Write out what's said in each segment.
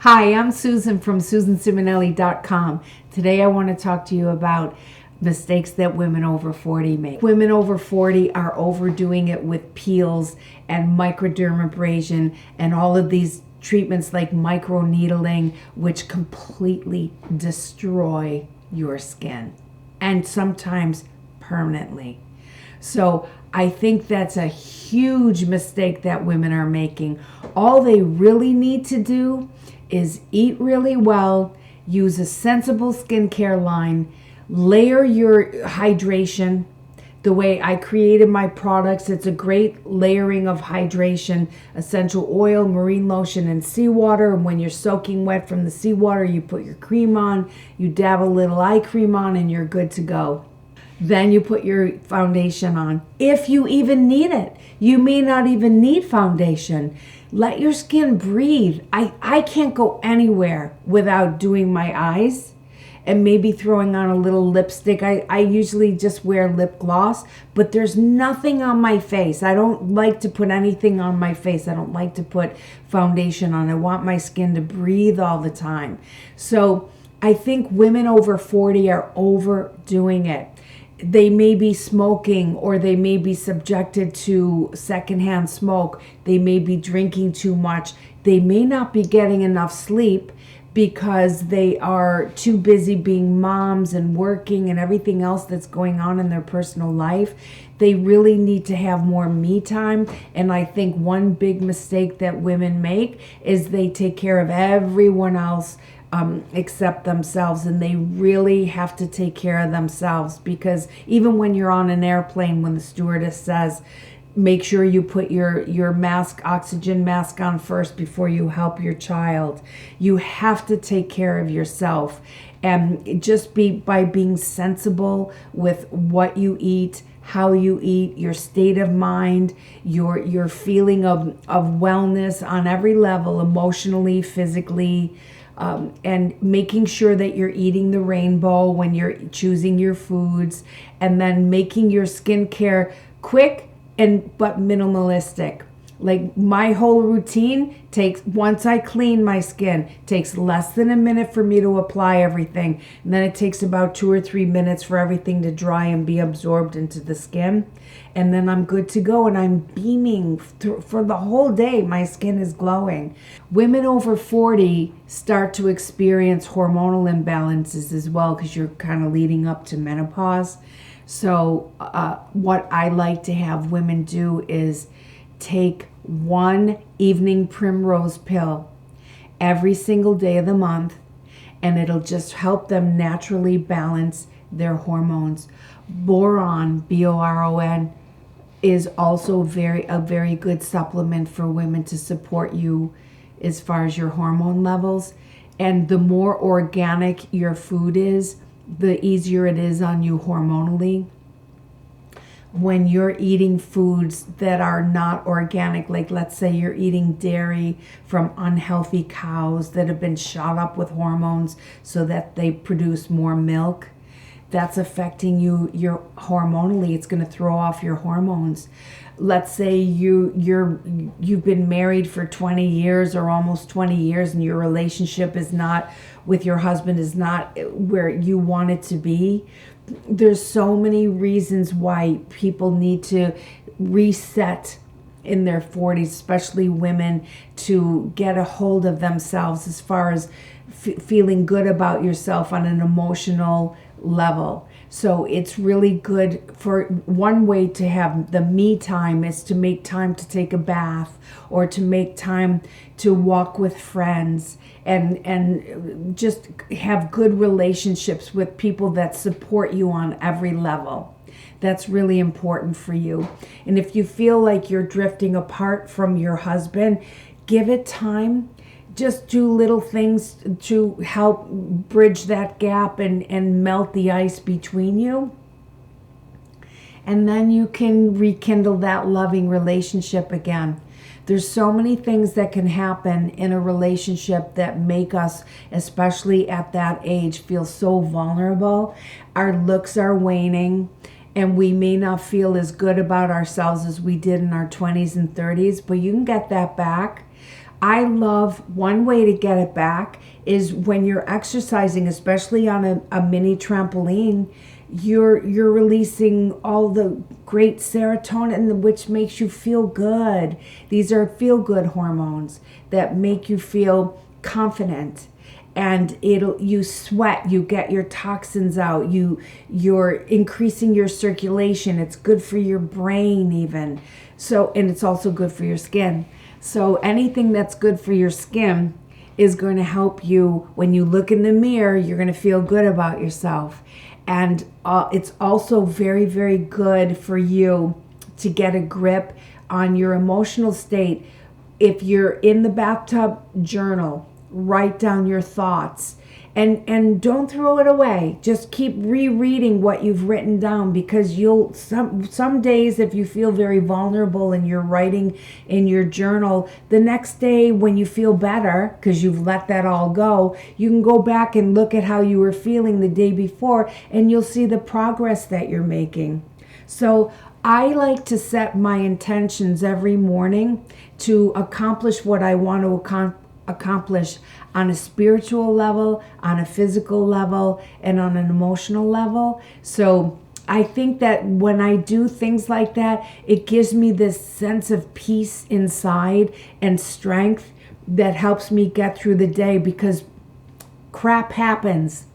Hi, I'm Susan from SusanCiminelli.com. Today I want to talk to you about mistakes that women over 40 make. Women over 40 are overdoing it with peels and microdermabrasion and all of these treatments like microneedling, which completely destroy your skin and sometimes permanently. So I think that's a huge mistake that women are making. All they really need to do is eat really well, use a sensible skincare line, layer your hydration the way I created my products. It's a great layering of hydration, essential oil, marine lotion, and seawater. And when you're soaking wet from the seawater, you put your cream on, you dab a little eye cream on, and you're good to go. Then you put your foundation on. If you even need it, you may not even need foundation. Let your skin breathe. I can't go anywhere without doing my eyes and maybe throwing on a little lipstick. I usually just wear lip gloss, but there's nothing on my face. I don't like to put anything on my face. I don't like to put foundation on. I want my skin to breathe all the time. So I think women over 40 are overdoing it. They may be smoking, or they may be subjected to secondhand smoke. They may be drinking too much. They may not be getting enough sleep because they are too busy being moms and working and everything else that's going on in their personal life. They really need to have more me time. And I think one big mistake that women make is they take care of everyone else except themselves, and they really have to take care of themselves, because even when you're on an airplane, when the stewardess says make sure you put your mask, oxygen mask on first before you help your child, you have to take care of yourself. And just by being sensible with what you eat, how you eat, your state of mind, your feeling of wellness on every level, emotionally, physically, and making sure that you're eating the rainbow when you're choosing your foods, and then making your skincare quick but minimalistic. Like my whole routine takes, once I clean my skin, takes less than a minute for me to apply everything. And then it takes about 2 or 3 minutes for everything to dry and be absorbed into the skin. And then I'm good to go, and I'm beaming for the whole day. My skin is glowing. Women over 40 start to experience hormonal imbalances as well, because you're kind of leading up to menopause. So what I like to have women do is take one evening primrose pill every single day of the month, and it'll just help them naturally balance their hormones. Boron, B-O-R-O-N, is also a very good supplement for women to support you as far as your hormone levels. And the more organic your food is, the easier it is on you hormonally. When you're eating foods that are not organic, like let's say you're eating dairy from unhealthy cows that have been shot up with hormones so that they produce more milk, that's affecting you're hormonally. It's going to throw off your hormones. Let's say you've been married for 20 years or almost 20 years, and your relationship with your husband is not where you want it to be. There's so many reasons why people need to reset in their 40s, especially women, to get a hold of themselves as far as feeling good about yourself on an emotional level. So it's really good. For one way to have the me time is to make time to take a bath, or to make time to walk with friends, and just have good relationships with people that support you on every level. That's really important for you. And if you feel like you're drifting apart from your husband, give it time. Just do little things to help bridge that gap and melt the ice between you. And then you can rekindle that loving relationship again. There's so many things that can happen in a relationship that make us, especially at that age, feel so vulnerable. Our looks are waning, and we may not feel as good about ourselves as we did in our 20s and 30s, but you can get that back. I love, one way to get it back is when you're exercising, especially on a mini trampoline, you're releasing all the great serotonin, which makes you feel good. These are feel good hormones that make you feel confident, and you sweat, you get your toxins out, you're increasing your circulation. It's good for your brain even. So, and it's also good for your skin. So anything that's good for your skin is going to help you. When you look in the mirror, you're going to feel good about yourself. And it's also very, very good for you to get a grip on your emotional state. If you're in the bathtub, journal, write down your thoughts, and don't throw it away. Just keep rereading what you've written down, because some days, if you feel very vulnerable and you're writing in your journal, the next day when you feel better because you've let that all go, you can go back and look at how you were feeling the day before, and you'll see the progress that you're making. So I like to set my intentions every morning to accomplish what I want to accomplish on a spiritual level, on a physical level, and on an emotional level. So I think that when I do things like that, it gives me this sense of peace inside and strength that helps me get through the day, because crap happens.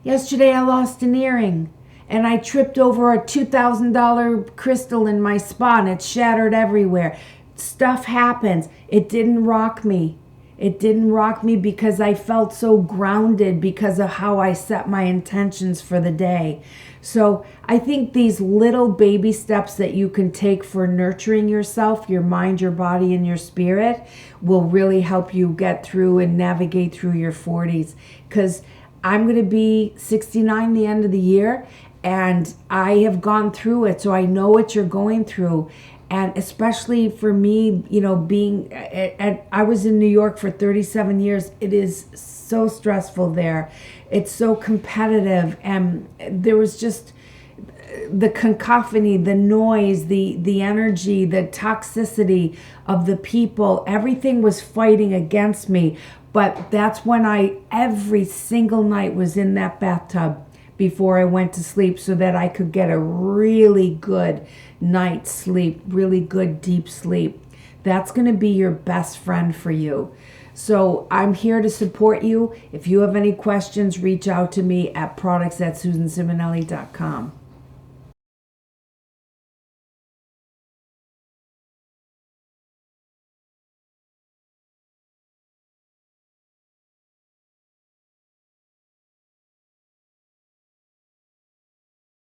Yesterday I lost an earring, and I tripped over a $2,000 crystal in my spa, and it shattered everywhere. Stuff happens. It didn't rock me. It didn't rock me because I felt so grounded because of how I set my intentions for the day. So I think these little baby steps that you can take for nurturing yourself, your mind, your body, and your spirit will really help you get through and navigate through your 40s. Because I'm going to be 69 the end of the year, and I have gone through it, so I know what you're going through. And especially for me, you know, I was in New York for 37 years. It is so stressful there. It's so competitive. And there was just the cacophony, the noise, the energy, the toxicity of the people. Everything was fighting against me. But that's when I, every single night, was in that bathtub before I went to sleep, so that I could get a really good night's sleep, really good deep sleep. That's going to be your best friend for you. So I'm here to support you. If you have any questions, reach out to me at products@susanciminelli.com.